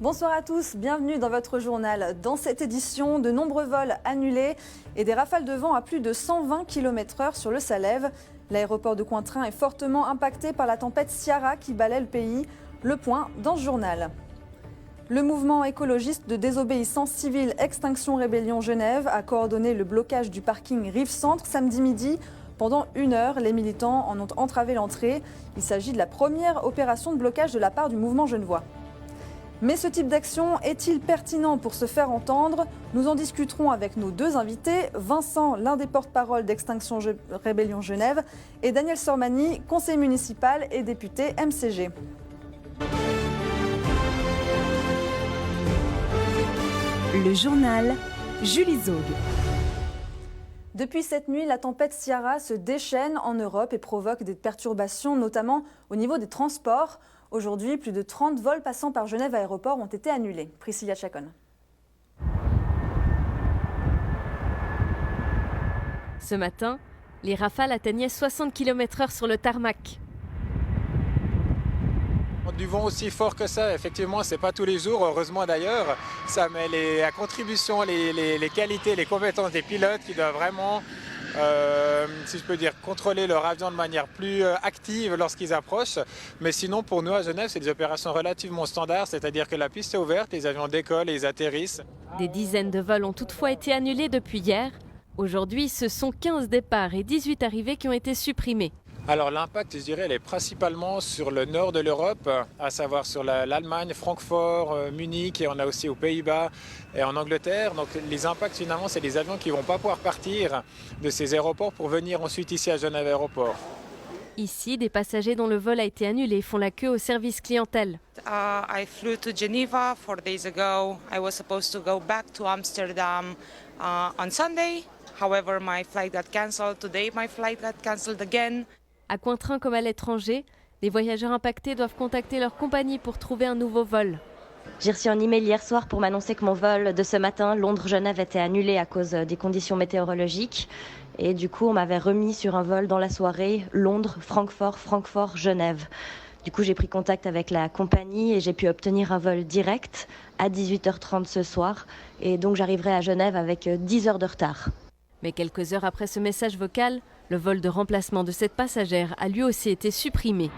Bonsoir à tous, bienvenue dans votre journal. Dans cette édition, de nombreux vols annulés et des rafales de vent à plus de 120 km/h sur le Salève. L'aéroport de Cointrin est fortement impacté par la tempête Ciara qui balaie le pays. Le point dans ce journal. Le mouvement écologiste de désobéissance civile Extinction Rébellion Genève a coordonné le blocage du parking Rive Centre samedi midi. Pendant 1 heure, les militants en ont entravé l'entrée. Il s'agit de la première opération de blocage de la part du mouvement genevois. Mais ce type d'action est-il pertinent pour se faire entendre? Nous en discuterons avec nos deux invités, Vincent, l'un des porte-parole d'Extinction Rébellion Genève, et Daniel Sormani, conseiller municipal et député MCG. Le journal, Julie Zaug. Depuis cette nuit, la tempête Ciara se déchaîne en Europe et provoque des perturbations, notamment au niveau des transports. Aujourd'hui, plus de 30 vols passant par Genève Aéroport ont été annulés. Priscilla Chacon. Ce matin, les rafales atteignaient 60 km/h sur le tarmac. Du vent aussi fort que ça, effectivement, c'est pas tous les jours, heureusement d'ailleurs. Ça met à contribution les qualités, les compétences des pilotes qui doivent vraiment, si je peux dire, contrôler leur avion de manière plus active lorsqu'ils approchent. Mais sinon, pour nous à Genève, c'est des opérations relativement standards, c'est-à-dire que la piste est ouverte, les avions décollent et ils atterrissent. Des dizaines de vols ont toutefois été annulés depuis hier. Aujourd'hui, ce sont 15 départs et 18 arrivées qui ont été supprimés. Alors l'impact, je dirais, elle est principalement sur le nord de l'Europe, à savoir sur l'Allemagne, Francfort, Munich, et on a aussi aux Pays-Bas et en Angleterre. Donc les impacts, finalement, c'est les avions qui ne vont pas pouvoir partir de ces aéroports pour venir ensuite ici à Genève Aéroport. Ici, des passagers dont le vol a été annulé font la queue au service clientèle. I flew to Geneva 4 days ago. I was supposed to go back to Amsterdam on Sunday. However, my flight got cancelled. Today, my flight got cancelled again. À Cointrin comme à l'étranger, les voyageurs impactés doivent contacter leur compagnie pour trouver un nouveau vol. J'ai reçu un email hier soir pour m'annoncer que mon vol de ce matin, Londres-Genève, était annulé à cause des conditions météorologiques. Et du coup, on m'avait remis sur un vol dans la soirée, Londres-Francfort, Francfort-Genève. Du coup, j'ai pris contact avec la compagnie et j'ai pu obtenir un vol direct à 18h30 ce soir. Et donc, j'arriverai à Genève avec 10 heures de retard. Mais quelques heures après ce message vocal, le vol de remplacement de cette passagère a lui aussi été supprimé.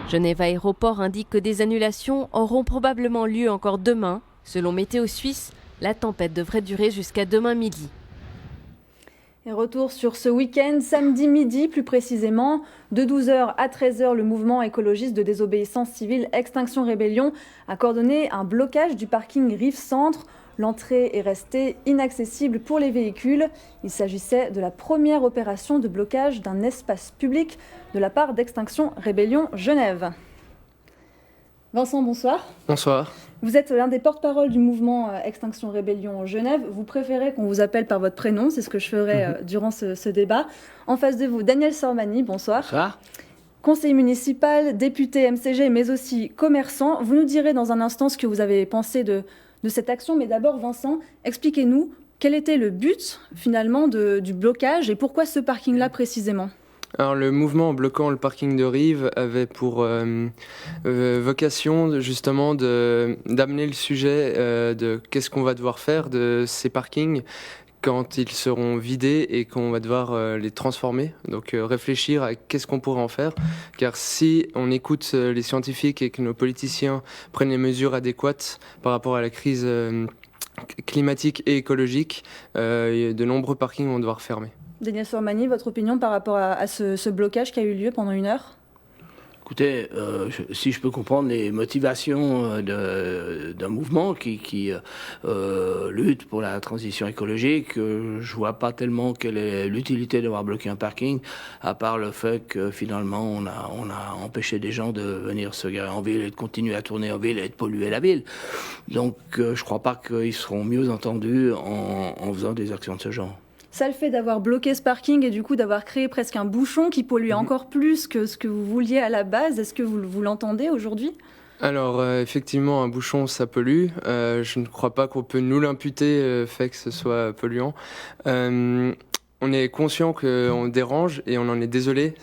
Genève Aéroport indique que des annulations auront probablement lieu encore demain. Selon Météo Suisse, la tempête devrait durer jusqu'à demain midi. Et retour sur ce week-end, samedi midi plus précisément, de 12h à 13h, le mouvement écologiste de désobéissance civile Extinction Rébellion a coordonné un blocage du parking Rive Centre. L'entrée est restée inaccessible pour les véhicules. Il s'agissait de la première opération de blocage d'un espace public de la part d'Extinction Rébellion Genève. Vincent, bonsoir. Bonsoir. Vous êtes l'un des porte-parole du mouvement Extinction Rébellion Genève. Vous préférez qu'on vous appelle par votre prénom, c'est ce que je ferai durant ce débat. En face de vous, Daniel Sormani, bonsoir. Bonsoir. Conseiller municipal, député MCG, mais aussi commerçant. Vous nous direz dans un instant ce que vous avez pensé de cette action. Mais d'abord, Vincent, expliquez-nous quel était le but finalement du blocage et pourquoi ce parking-là précisément? Alors le mouvement en bloquant le parking de Rive avait pour vocation justement d'amener le sujet de qu'est-ce qu'on va devoir faire de ces parkings quand ils seront vidés et qu'on va devoir les transformer. Donc réfléchir à qu'est-ce qu'on pourrait en faire. Car si on écoute les scientifiques et que nos politiciens prennent les mesures adéquates par rapport à la crise climatique et écologique, de nombreux parkings vont devoir fermer. Daniel Sormani, votre opinion par rapport à ce blocage qui a eu lieu pendant 1 heure? Écoutez, si je peux comprendre les motivations d'un mouvement qui lutte pour la transition écologique, je vois pas tellement quelle est l'utilité d'avoir bloqué un parking, à part le fait que finalement on a empêché des gens de venir se garer en ville et de continuer à tourner en ville et de polluer la ville. Donc je crois pas qu'ils seront mieux entendus en faisant des actions de ce genre. Ça, le fait d'avoir bloqué ce parking et du coup d'avoir créé presque un bouchon qui pollue encore plus que ce que vous vouliez à la base, est-ce que vous l'entendez aujourd'hui? Alors effectivement, un bouchon ça pollue. Je ne crois pas qu'on peut nous l'imputer, fait que ce soit polluant. On est conscient qu'on dérange et on en est désolé.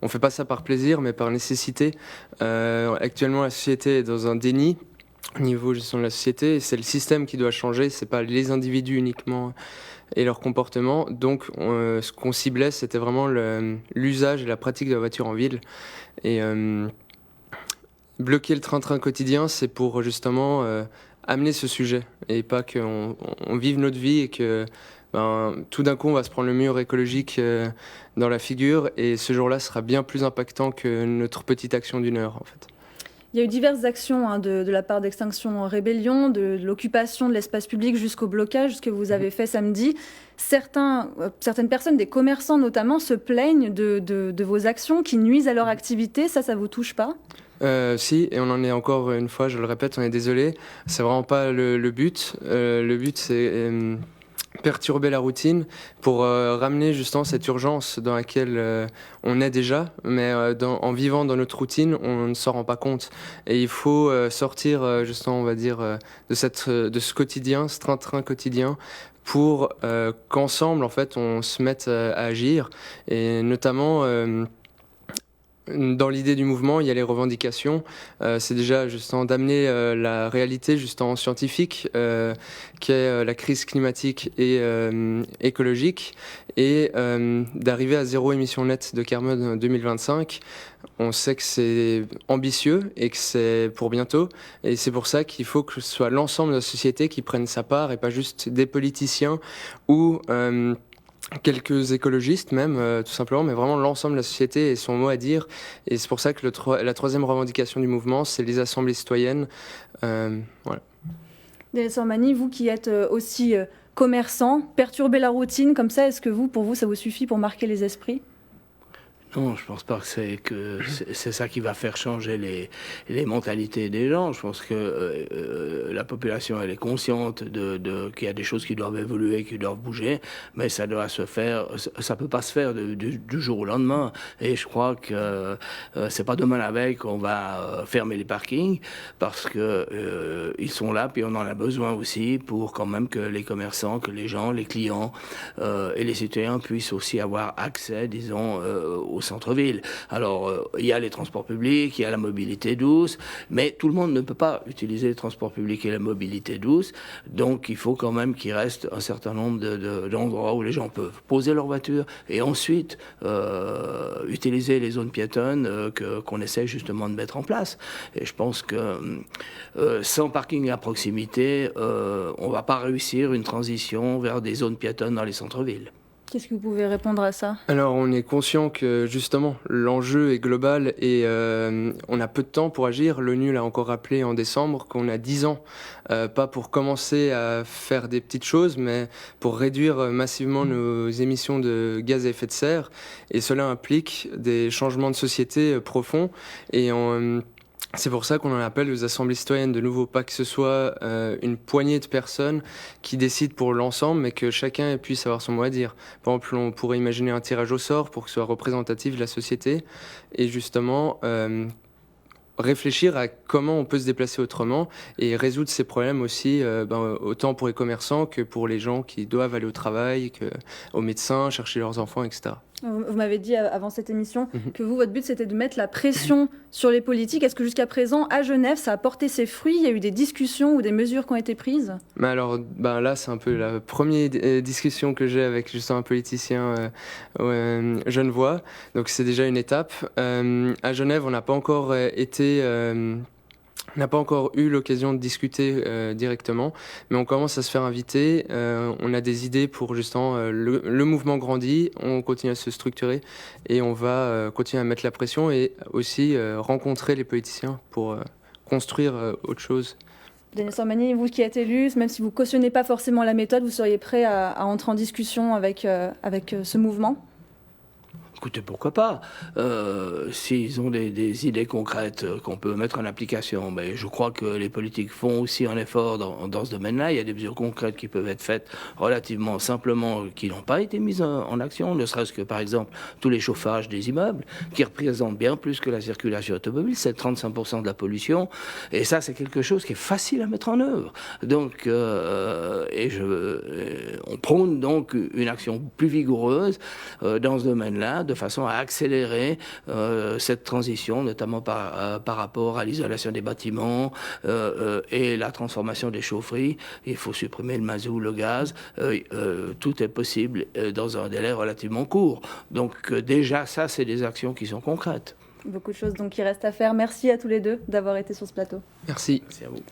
On fait pas ça par plaisir mais par nécessité. Actuellement la société est dans un déni. au niveau gestion de la société. C'est le système qui doit changer, c'est pas les individus uniquement et leur comportement. Donc ce qu'on ciblait, c'était vraiment l'usage et la pratique de la voiture en ville. Et bloquer le train-train quotidien, c'est pour justement amener ce sujet et pas qu'on vive notre vie et que tout d'un coup on va se prendre le mur écologique dans la figure, et ce jour-là sera bien plus impactant que notre petite action d'une heure en fait. Il y a eu diverses actions de la part d'Extinction Rébellion, de l'occupation de l'espace public jusqu'au blocage que vous avez fait samedi. Certaines personnes, des commerçants notamment, se plaignent de vos actions qui nuisent à leur activité. Ça vous touche pas ? Si, et on en est encore une fois, je le répète, on est désolé. C'est vraiment pas le but. Le but, c'est perturber la routine pour ramener justement cette urgence dans laquelle on est déjà, mais en vivant dans notre routine, on ne s'en rend pas compte. Et il faut sortir justement, on va dire, de ce quotidien, ce train-train quotidien, pour qu'ensemble, en fait, on se mette à agir. Et notamment dans l'idée du mouvement, il y a les revendications. C'est déjà justement d'amener la réalité justement scientifique, qui est la crise climatique et écologique, et d'arriver à 0 émission nette de carbone en 2025. On sait que c'est ambitieux et que c'est pour bientôt, et c'est pour ça qu'il faut que ce soit l'ensemble de la société qui prenne sa part et pas juste des politiciens ou quelques écologistes même, tout simplement, mais vraiment l'ensemble de la société et son mot à dire. Et c'est pour ça que la troisième revendication du mouvement, c'est les assemblées citoyennes. Voilà. Dénis Sormani, vous qui êtes aussi commerçant, perturber la routine comme ça, est-ce que pour vous, ça vous suffit pour marquer les esprits ? Non, je pense pas que c'est ça qui va faire changer les mentalités des gens. Je pense que la population, elle est consciente qu'il y a des choses qui doivent évoluer, qui doivent bouger, mais ça doit se faire. Ça peut pas se faire du jour au lendemain. Et je crois que c'est pas demain la veille qu'on va fermer les parkings, parce que ils sont là, puis on en a besoin aussi pour quand même que les commerçants, que les gens, les clients et les citoyens puissent aussi avoir accès, disons, au centre-ville. Alors, il y a les transports publics, il y a la mobilité douce, mais tout le monde ne peut pas utiliser les transports publics et la mobilité douce, donc il faut quand même qu'il reste un certain nombre d'endroits où les gens peuvent poser leur voiture et ensuite utiliser les zones piétonnes qu'on essaie justement de mettre en place. Et je pense que sans parking à proximité, on ne va pas réussir une transition vers des zones piétonnes dans les centres-villes. Qu'est-ce que vous pouvez répondre à ça ? Alors, on est conscient que justement l'enjeu est global et on a peu de temps pour agir. L'ONU l'a encore rappelé en décembre qu'on a 10 ans, pas pour commencer à faire des petites choses, mais pour réduire massivement nos émissions de gaz à effet de serre. Et cela implique des changements de société profonds. Et c'est pour ça qu'on en appelle aux assemblées citoyennes de nouveau, pas que ce soit une poignée de personnes qui décident pour l'ensemble, mais que chacun puisse avoir son mot à dire. Par exemple, on pourrait imaginer un tirage au sort pour que ce soit représentatif de la société et justement réfléchir à comment on peut se déplacer autrement et résoudre ces problèmes aussi, autant pour les commerçants que pour les gens qui doivent aller au travail, aux médecins, chercher leurs enfants, etc. Vous m'avez dit avant cette émission que votre but, c'était de mettre la pression sur les politiques. Est-ce que jusqu'à présent, à Genève, ça a porté ses fruits ? Il y a eu des discussions ou des mesures qui ont été prises ? Mais alors, là, c'est un peu la première discussion que j'ai avec justement un politicien genevois. Donc, c'est déjà une étape. À Genève, on n'a pas encore n'a pas encore eu l'occasion de discuter directement, mais on commence à se faire inviter. On a des idées pour justement le mouvement grandit, on continue à se structurer et on va continuer à mettre la pression et aussi rencontrer les politiciens pour construire autre chose. Dénis Sormani, vous qui êtes élu, même si vous cautionnez pas forcément la méthode, vous seriez prêt à entrer en discussion avec ce mouvement ? Écoutez, pourquoi pas s'ils ont des idées concrètes qu'on peut mettre en application. Mais je crois que les politiques font aussi un effort dans ce domaine-là. Il y a des mesures concrètes qui peuvent être faites relativement simplement, qui n'ont pas été mises en action, ne serait-ce que, par exemple, tous les chauffages des immeubles, qui représentent bien plus que la circulation automobile, c'est 35% de la pollution. Et ça, c'est quelque chose qui est facile à mettre en œuvre. Donc, on prône donc une action plus vigoureuse dans ce domaine-là, de façon à accélérer cette transition, notamment par rapport à l'isolation des bâtiments et la transformation des chaufferies. Il faut supprimer le mazout, le gaz. Tout est possible dans un délai relativement court. Donc déjà, ça, c'est des actions qui sont concrètes. Beaucoup de choses donc qui restent à faire. Merci à tous les deux d'avoir été sur ce plateau. Merci. Merci à vous.